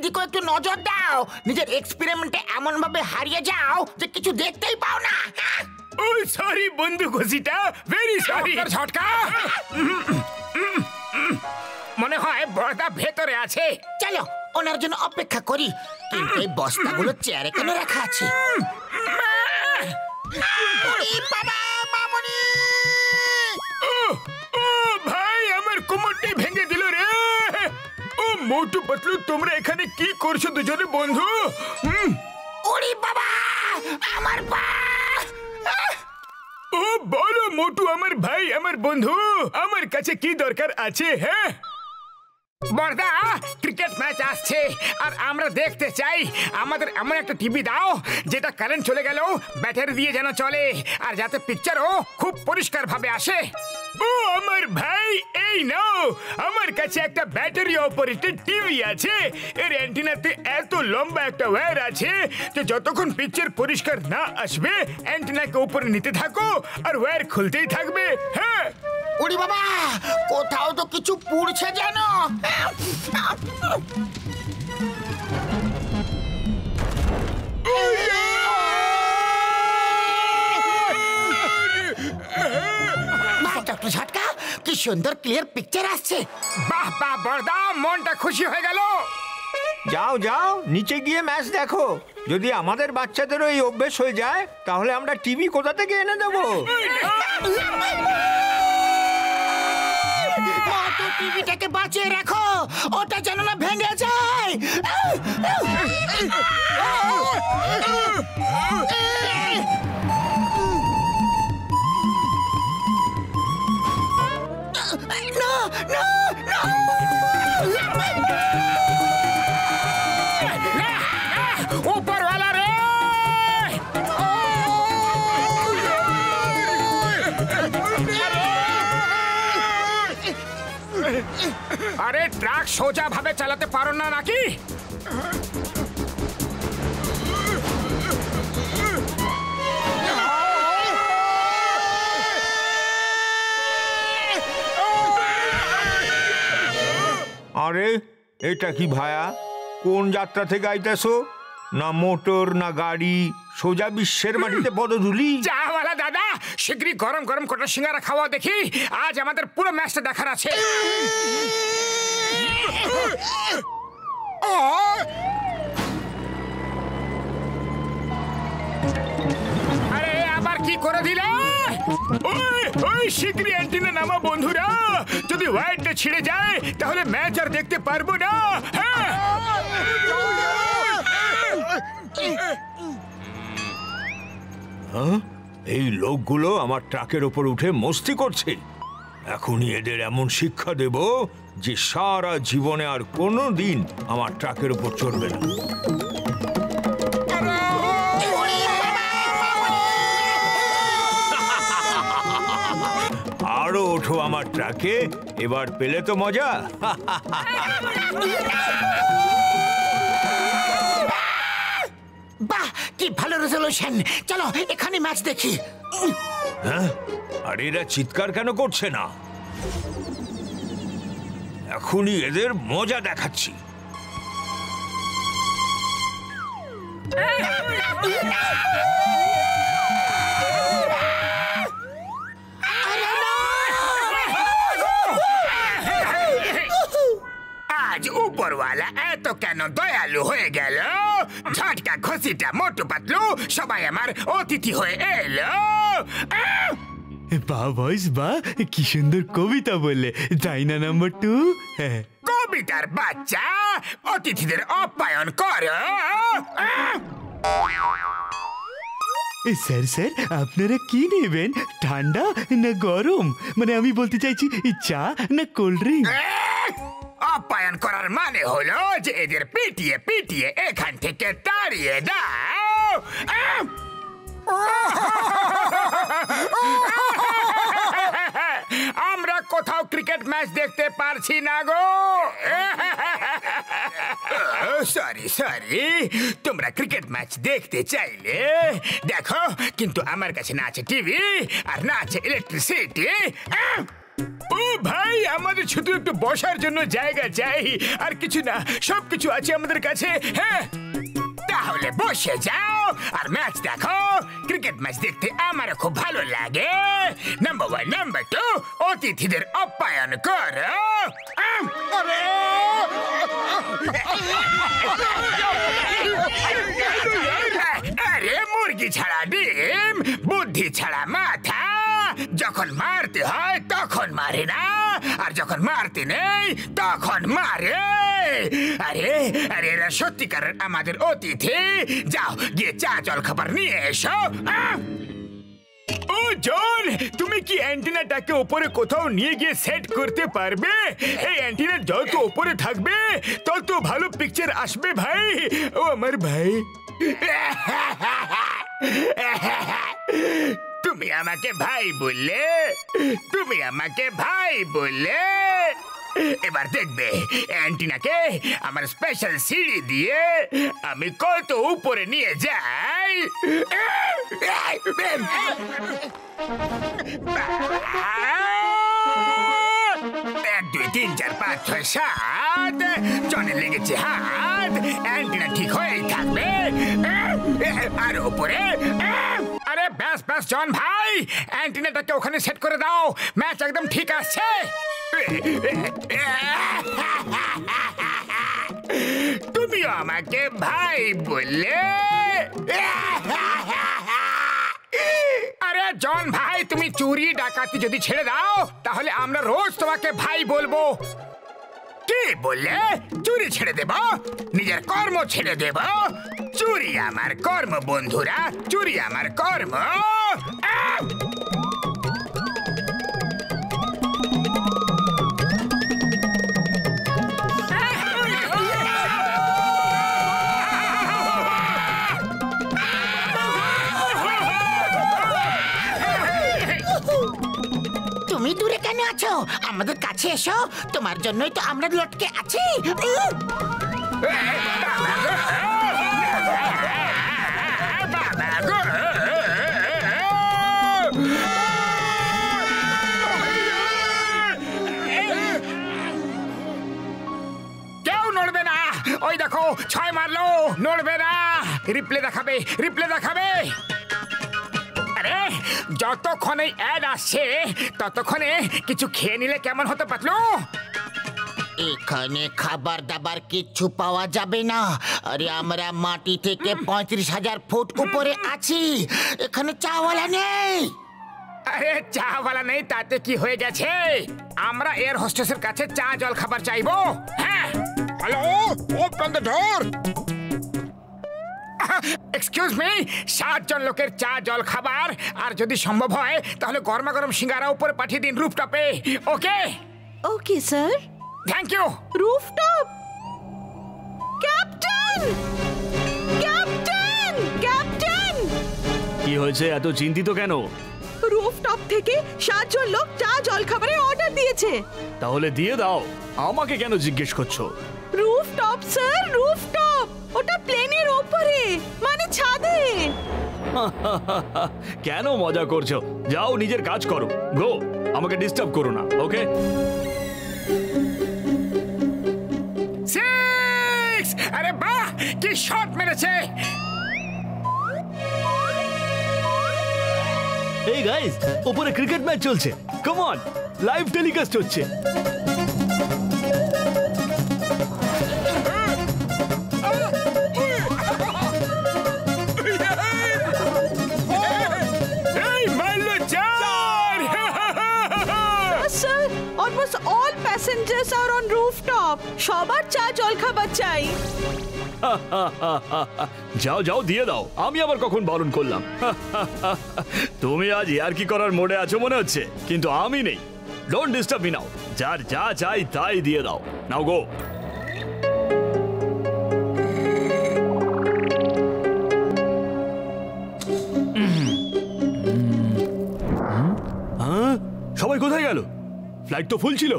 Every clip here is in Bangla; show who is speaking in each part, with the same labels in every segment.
Speaker 1: দিকেও একটু নজর দাও। নিজের এক্সপেরিমেন্টে এমন ভাবে হারিয়ে যাও যে কিছু দেখতেই পাও না।
Speaker 2: ও সরি বন্ধু ঘষিটা, ভেরি সরি।
Speaker 1: ঝটকা
Speaker 2: মনে হয় বড়দা ভেতরে আছে।
Speaker 1: চলো ওনার জন্য অপেক্ষা করি। কিন্তু এই বস্তাগুলো চেয়ারে কেন রাখা আছে? বাবা মামনি!
Speaker 2: ও ভাই, আমার কোমরটি ভেঙে দিল রে। ও মোটু পাতলু, তোমরা এখানে কি করছো দুজনে বন্ধু?
Speaker 1: ওরে বাবা, আমার পা!
Speaker 2: ও বলো মোটু, আমার ভাই, আমার বন্ধু, আমার কাছে কি দরকার আছে? হ্যাঁ বড়দা, ক্রিকেট ম্যাচ আসছে আর আমরা দেখতে চাই। আমাদের এমন একটা টিভি দাও যেটা কারেন্ট চলে গেল ব্যাটারি দিয়ে যেন চলে, আর যাতে পিকচারও খুব পরিষ্কার ভাবে আসে। ও আমার ভাই, এই নাও, আমার কাছে একটা ব্যাটারি অপারেটেড টিভি আছে। এর অ্যান্টেনাতে এত লম্বা একটা ওয়্যার আছে যে যতক্ষণ পিকচার পরিষ্কার না আসবে অ্যান্টেনাকে উপরে নিতে থাকো আর ওয়্যার খুলতেই থাকবে। হ্যাঁ
Speaker 1: ওরে বাবা, কোথাও তো কিছু পুড়ছে যেন। ঝটকা, কি সুন্দর ক্লিয়ার পিকচার আসছে।
Speaker 2: বাহ বাহ বড়দা, মনটা খুশি হয়ে গেল।
Speaker 3: যাও যাও, নিচে গিয়ে ম্যাচ দেখো। যদি আমাদের বাচ্চাদেরও এই অভ্যেস হয়ে যায় তাহলে আমরা টিভি কোথা থেকে এনে দেবো?
Speaker 1: টিভিটাকে বাঁচিয়ে রাখো, ওটা যেন না ভেঙে যায়। না না না,
Speaker 2: উপরওয়ালা রে! আরে ট্রাক সোজা ভাবে চালাতে পারো না নাকি?
Speaker 3: আরে এটা কি ভায়া? কোন যাত্রা থেকে আইতেছো? না মোটর না গাড়ি, সোজা বিশ্বের মাটিতে পদধূলি।
Speaker 2: চাওয়ালা দাদা, শীঘ্রই গরম গরম কটা সিঙ্গারা খাওয়া দেখি। আজ আমাদের পুরো ম্যাচটা দেখার আছে। আরে আবার কি করে দিলে? ওই শীঘ্রই অ্যান্টেনা নামা বন্ধুরা। যদি ওয়্যারটা ছিঁড়ে যায় তাহলে ম্যাচ আর দেখতে পারবো না। হ্যাঁ
Speaker 3: এই লোকগুলো আমার ট্রাকের উপর উঠে মস্তি করছে। এখনই এদের এমন শিক্ষা দেব যে সারা জীবনে আর কোনো দিন আমার ট্রাকের উপর চড়বে না। আরো ওঠো আমার ট্রাকে, এবার পেলে তো মজা।
Speaker 1: বাহ, কি ভালো রেজলিউশন। চলো এখানে ম্যাচ দেখি।
Speaker 3: হ্যাঁ, আর এরা চিৎকার কেন করছে না? এখনই এদের মজা দেখাচ্ছি।
Speaker 2: আজ উপরওয়ালা এত কেন দয়ালু হয়ে গেল? ঝটকা, ঘষিটা, মোটু পাতলু সবাই আমার অতিথি হয়ে এলো।
Speaker 4: বাহ বয়স বাহ, কি সুন্দর কবিতা বললে, তাই না নাম্বার 2?
Speaker 2: কবিতার বাচ্চা, অতিথিদের আপ্যায়ন করো।
Speaker 4: স্যার স্যার, আপনারা কি নেবেন, ঠান্ডা না গরম? মানে আমি বলতে চাইছি চা না কোল্ড ড্রিঙ্ক?
Speaker 2: আপ্যায়ন করার মানে হলো যে এদের পিটিয়ে পিটিয়ে এখান থেকে তাড়িয়ে দাও। আমরা কোথাও ক্রিকেট ম্যাচ দেখতে পারছি না গো। সরি সরি, তোমরা ক্রিকেট ম্যাচ দেখতে চাইলে দেখো, কিন্তু আমার কাছে না আছে টিভি আর না আছে ইলেকট্রিসিটি। ও ও ভাই, আমাদের শুধু একটু বসার জন্য জায়গা চাই, আর কিছু না। সবকিছু আছে আমাদের কাছে। হ্যাঁ, তাহলে বসে যাও আর ম্যাচ দেখো। ক্রিকেট ম্যাচ দেখতে আমারও খুব ভালো লাগে। নাম্বার 1, নাম্বার 2, অতিথিদের আপ্যায়ন করো। আরে মুরগি ছাড়া ডিম, বুদ্ধি ছাড়া মাথা। যখন মারতে হয় তখন মারে না, আর যখন মারতে নেই তখন মারে। আরে আরে, এরা সত্যিকারের আমাদের অতিথি। যাও গিয়ে চা জল খাবার নিয়ে এসো। ও জন, তুমি কি অ্যান্টেনাটাকে উপরে কোথাও নিয়ে গিয়ে সেট করতে পারবে? এই অ্যান্টেনা যত উপরে থাকবে তত ভালো পিকচার আসবে ভাই। ও আমার ভাই, তুমি আমাকে ভাই বললে, তুমি আমাকে ভাই বললে। এবার দেখবে অ্যান্টিনাকে আমার স্পেশাল সিঁড়ি দিয়ে আমি কত উপরে নিয়ে যাই। 1, 2, 3, 4, 5, 6, 7। জনের লেগেছে হাত। অ্যান্টিনা ঠিক হয়েই থাকবে। আর উপরে। আরে ব্যাস ব্যাস জন ভাই, অ্যান্টিনাটাকে ওখানে সেট করে দাও। ম্যাচ একদম ঠিক আসছে। তুমিও আমাকে ভাই বললে। আরে জন ভাই, তুমি চুরি ডাকাতি যদি ছেড়ে দাও তাহলে আমরা রোজ তোমাকে ভাই বলবো। কি বললে? চুরি ছেড়ে দেব? নিজের কর্ম ছেড়ে দেব? চুরি আমার কর্ম বন্ধুরা, চুরি আমার কর্ম।
Speaker 1: তুমি দূরে কেন আছো? আমাদের কাছে এসো, তোমার জন্যই তো আমরা লটকে আছি।
Speaker 2: কেউ নড়বে না। ওই দেখো, 6 মারলো, নড়বে না। রিপ্লে দেখাবে, রিপ্লে দেখাবে। আরে যতক্ষণ এই অ্যাড আসছে ততক্ষণে কিছু খেয়ে নিলে কেমন হতে পারলো?
Speaker 1: এখানে খাবার দাবার কিচ্ছু পাওয়া যাবে না। আরে আমরা মাটি থেকে 35,000 ফুট উপরে আছি। এখানে চাওয়ালা নেই।
Speaker 2: আরে চাওয়ালা নেই তাতে কি হয়ে গেছে? আমরা এয়ার হোস্টেসের কাছে চা জল খাবার চাইবো। হ্যাঁ, hello, open the door. Excuse me, 7 জন লোকের চা জল খাবার, আর যদি সম্ভব হয় তাহলে গরমা গরম সিঙ্গারা উপরে পাঠিয়ে দিন রুফটপে। Okay
Speaker 5: okay sir.
Speaker 2: Thank you.
Speaker 5: Rooftop. Captain, captain, captain.
Speaker 4: কি হয়েছে? এত চিন্তিত কেন?
Speaker 5: রুফটপ থেকে 7 জন লোক চা জল খাবারের অর্ডার দিয়েছে।
Speaker 4: তাহলে দিয়ে দাও, আমাকে কেন জিজ্ঞেস করছো?
Speaker 5: Rooftop sir, rooftop. ওটা প্লেনের উপরে, মানে ছাদে।
Speaker 4: কেন মজা করছো? যাও নিজের কাজ করো, গো। আমাকে ডিস্টার্ব করো না, ওকে?
Speaker 2: 6! আরে বাহ, কি শট মেরেছে!
Speaker 4: এই গাইস, উপরে ক্রিকেট ম্যাচ চলছে। কাম অন, লাইভ টেলিকাস্ট হচ্ছে।
Speaker 5: Almost all passengers are on rooftop. সবার চা জল খাবার চাই।
Speaker 4: যাও যাও, দিয়ে দাও। আমি আবার কখন বারণ করলাম? তুমি আজ ইয়ার্কি করার মোডে আছো মনে হচ্ছে, কিন্তু আমি নেই। Don't disturb me now. যার যা চাই তাই দিয়ে দাও। নাও গো। সবাই কোথায় গেল? ফ্লাইট তো ফুল ছিল।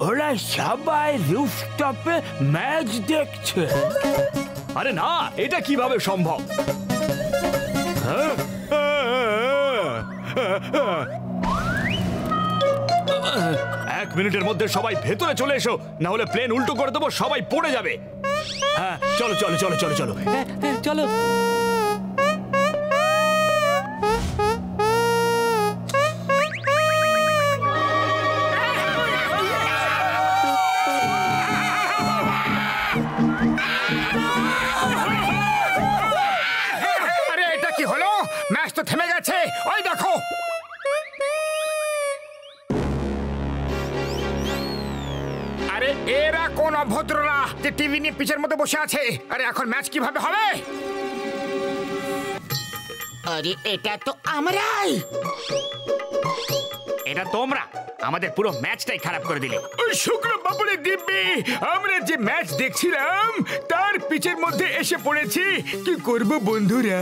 Speaker 3: ওরা সবাই রুফটপে ম্যাচ দেখছে।
Speaker 4: আরে না, এটা কিভাবে সম্ভব? মিনিটের মধ্যে সবাই ভেতরে চলে এসো, না হলে প্লেন উল্টো করে দেবো, সবাই পড়ে যাবে। হ্যাঁ চলো চলো চলো চলো চলো চলো।
Speaker 2: আরে এটা কি হলো? ম্যাচ তো থেমে গেছে, ওই দেখো। আরে এরা কোন অভদ্ররা যে টিভি নিয়ে পিচের মধ্যে বসে আছে? আরে এখন ম্যাচ কিভাবে হবে?
Speaker 1: আরে এটা তো আমরাই।
Speaker 6: এটা তোমরা আমাদের পুরো ম্যাচটাই খারাপ করে দিলে।
Speaker 2: ওই শুকনো বাবুরে দিব্যি, আমরা যে ম্যাচ দেখছিলাম তার পিচের মধ্যে এসে পড়েছি। কি করব বন্ধুরা?